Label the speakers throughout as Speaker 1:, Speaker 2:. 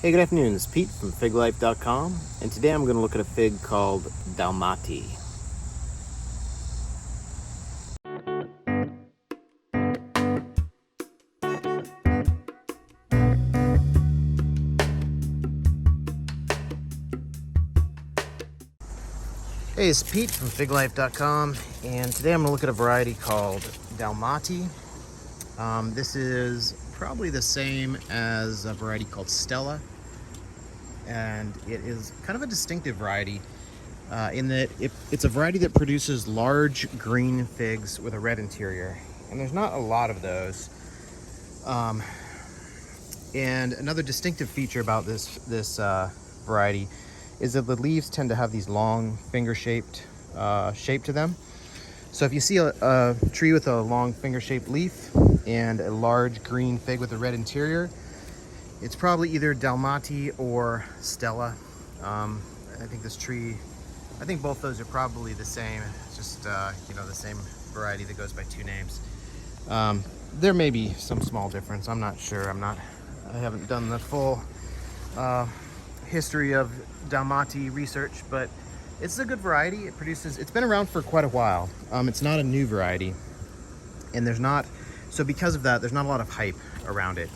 Speaker 1: Hey, good afternoon. It's Pete from FigLife.com, and today I'm going to look at a fig called Dalmatie. Hey, it's Pete from FigLife.com, and today I'm going to look at a variety called Dalmatie. This is probably the same as a variety called Stella, and it is kind of a distinctive variety in that it's a variety that produces large green figs with a red interior, and there's not a lot of those. And another distinctive feature about this variety is that the leaves tend to have these long finger-shaped shape to them. So if you see a tree with a long finger-shaped leaf and a large green fig with a red interior, it's probably either Dalmatie or Stella. I think this tree, I think both those are probably the same. It's just the same variety that goes by two names. There may be some small difference. I'm not sure. I haven't done the full history of Dalmatie research, but it's a good variety. It's been around for quite a while. It's not a new variety, and so because of that, there's not a lot of hype around it.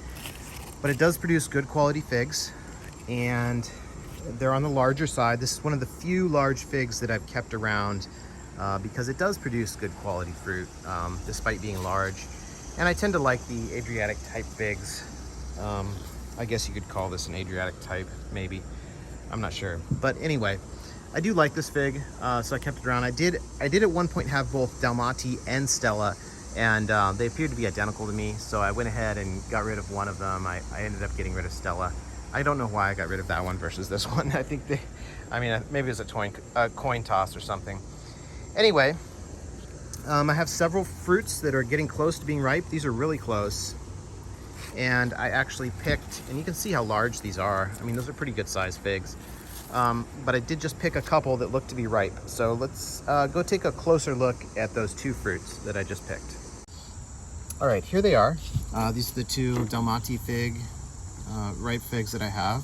Speaker 1: But it does produce good quality figs, and they're on the larger side. This is one of the few large figs that I've kept around because it does produce good quality fruit despite being large. And I tend to like the Adriatic type figs. I guess you could call this an Adriatic type, maybe. I'm not sure. But anyway, I do like this fig, so I kept it around. I did at one point have both Dalmatie and Stella, and they appeared to be identical to me, so I went ahead and got rid of one of them. I ended up getting rid of Stella. I don't know why I got rid of that one versus this one. I think maybe it was a coin toss or something. Anyway, I have several fruits that are getting close to being ripe. These are really close. And I actually picked, and you can see how large these are. I mean, those are pretty good sized figs. But I did just pick a couple that look to be ripe. So let's go take a closer look at those two fruits that I just picked. All right, here they are. These are the two Dalmatie fig, ripe figs that I have.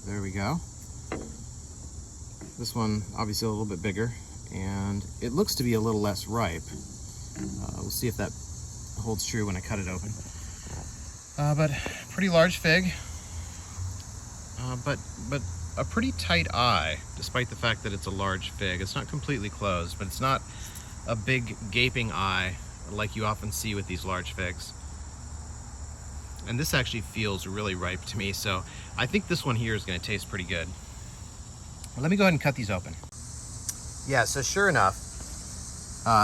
Speaker 1: There we go. This one obviously a little bit bigger, and it looks to be a little less ripe. We'll see if that holds true when I cut it open. But pretty large fig, but a pretty tight eye, despite the fact that it's a large fig. It's not completely closed, but it's not a big gaping eye like you often see with these large figs. And this actually feels really ripe to me, so I think this one here is going to taste pretty good. Well, let me go ahead and cut these open. Yeah, so sure enough,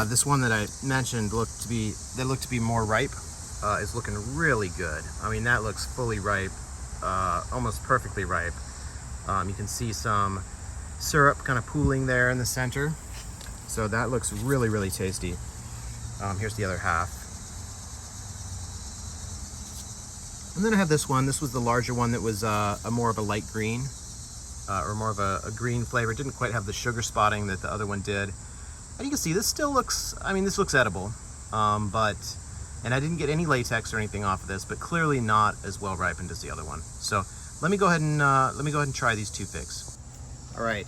Speaker 1: this one that I mentioned looked to be more ripe. Is looking really good. I mean, that looks fully ripe, almost perfectly ripe. You can see some syrup kind of pooling there in the center. So that looks really, really tasty. Here's the other half. And then I have this one. This was the larger one that was more of a light green, or more of a green flavor. It didn't quite have the sugar spotting that the other one did. And you can see this still looks, this looks edible, and I didn't get any latex or anything off of this, but clearly not as well ripened as the other one. So let me go ahead and try these two figs. All right.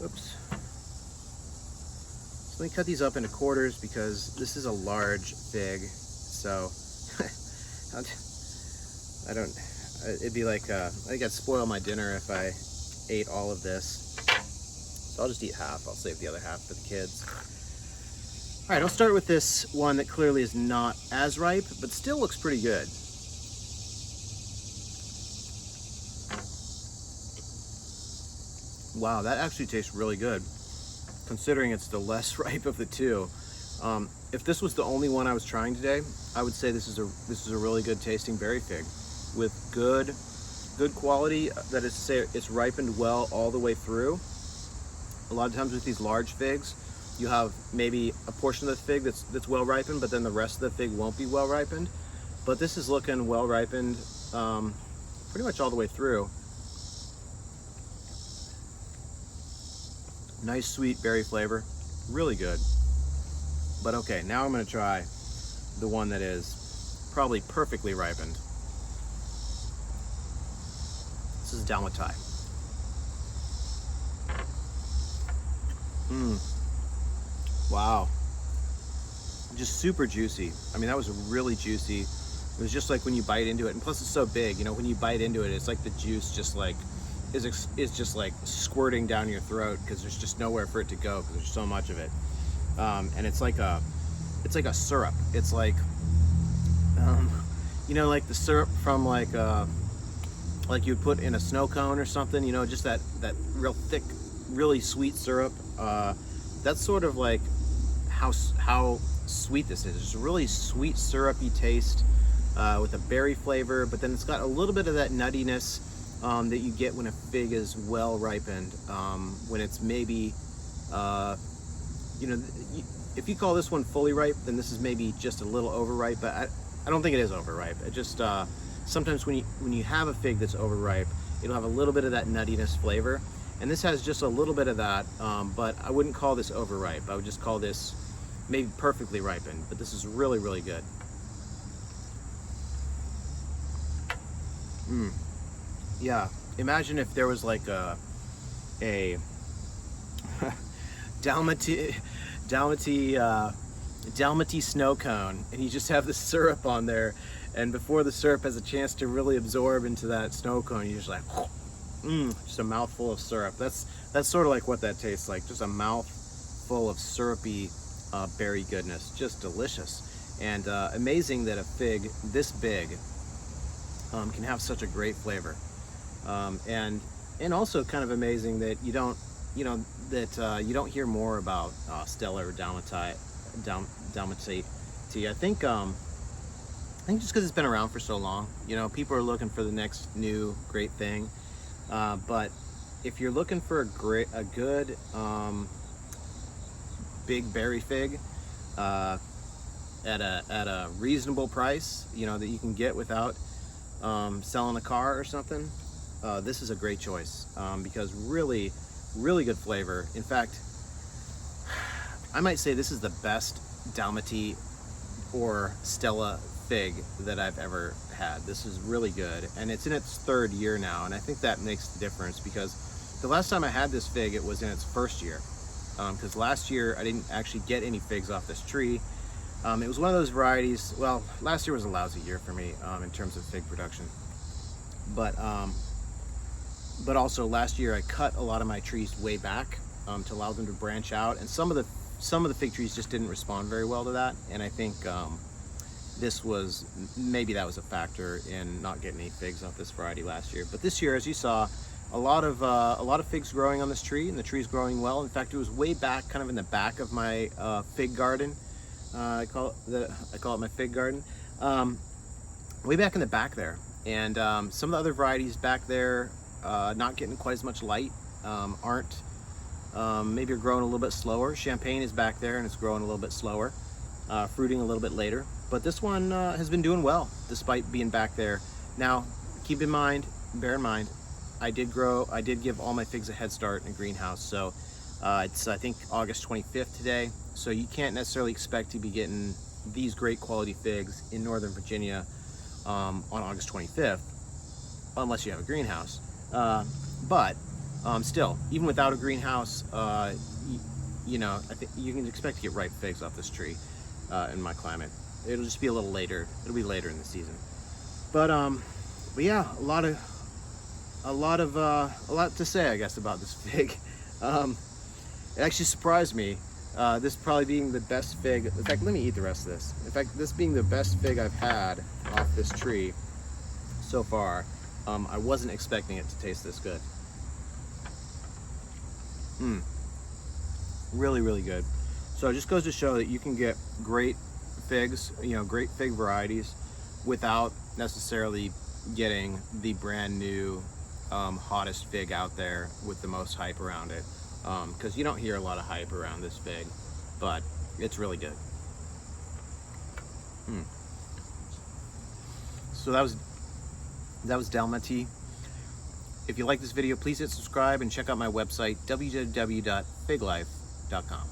Speaker 1: Oops. So let me cut these up into quarters because this is a large fig. So it'd be like, I think I'd spoil my dinner if I ate all of this. So I'll just eat half. I'll save the other half for the kids. All right, I'll start with this one that clearly is not as ripe, but still looks pretty good. Wow, that actually tastes really good, considering it's the less ripe of the two. If this was the only one I was trying today, I would say this is a really good tasting berry fig with good quality. That is to say, it's ripened well all the way through. A lot of times with these large figs, you have maybe a portion of the fig that's well ripened, but then the rest of the fig won't be well ripened. But this is looking well ripened pretty much all the way through. Nice sweet berry flavor, really good. But okay, now I'm gonna try the one that is probably perfectly ripened. This is Dalmatie. Wow. Just super juicy. I mean, that was really juicy. It was just like when you bite into it, and plus it's so big, you know, when you bite into it, it's like the juice just like is just like squirting down your throat because there's just nowhere for it to go because there's so much of it. And it's like a syrup. It's like, you know, like the syrup from like you'd put in a snow cone or something, you know, just that real thick, really sweet syrup. That's sort of like how sweet this is. It's a really sweet syrupy taste with a berry flavor, but then it's got a little bit of that nuttiness that you get when a fig is well ripened, when it's maybe, you know, if you call this one fully ripe, then this is maybe just a little overripe, but I don't think it is overripe. It just, sometimes when you have a fig that's overripe, it'll have a little bit of that nuttiness flavor, and this has just a little bit of that, but I wouldn't call this overripe. I would just call this maybe perfectly ripened, but this is really, really good. Yeah, imagine if there was like a Dalmatie snow cone, and you just have the syrup on there, and before the syrup has a chance to really absorb into that snow cone, you're just like, just a mouthful of syrup. That's sort of like what that tastes like, just a mouthful of syrupy berry goodness, just delicious. And amazing that a fig this big can have such a great flavor, and also kind of amazing that you don't hear more about Stella or Dalmatie. I think just because it's been around for so long, you know, people are looking for the next new great thing. But if you're looking for a good big berry fig at a reasonable price, you know, that you can get without selling a car or something, this is a great choice, because really good flavor. In fact, I might say this is the best Dalmatie or Stella fig that I've ever had. This is really good, and it's in its 3rd year now, and I think that makes the difference, because the last time I had this fig, it was in its 1st year, because last year I didn't actually get any figs off this tree. It was one of those varieties, well, last year was a lousy year for me in terms of fig production, but also last year I cut a lot of my trees way back to allow them to branch out, and some of the fig trees just didn't respond very well to that, and I think maybe that was a factor in not getting any figs off this variety last year. But this year, as you saw, a lot of figs growing on this tree, and the tree's growing well. In fact, it was way back, kind of in the back of my fig garden. I call it my fig garden. Way back in the back there, and some of the other varieties back there, not getting quite as much light, maybe are growing a little bit slower. Champagne is back there, and it's growing a little bit slower, fruiting a little bit later. But this one has been doing well despite being back there. Now, bear in mind, I did give all my figs a head start in a greenhouse. So it's, I think, August 25th today. So you can't necessarily expect to be getting these great quality figs in Northern Virginia on August 25th, unless you have a greenhouse. But still, even without a greenhouse, you know, I think you can expect to get ripe figs off this tree in my climate. It'll just be a little later. It'll be later in the season. But yeah, a lot to say, I guess, about this fig. It actually surprised me. This probably being the best fig. In fact, let me eat the rest of this. In fact, this being the best fig I've had off this tree so far. I wasn't expecting it to taste this good. Really, really good. So it just goes to show that you can get great figs, you know, great fig varieties without necessarily getting the brand new hottest fig out there with the most hype around it, because you don't hear a lot of hype around this fig, but it's really good. So that was Dalmatie. If you like this video, please hit subscribe and check out my website, www.figlife.com.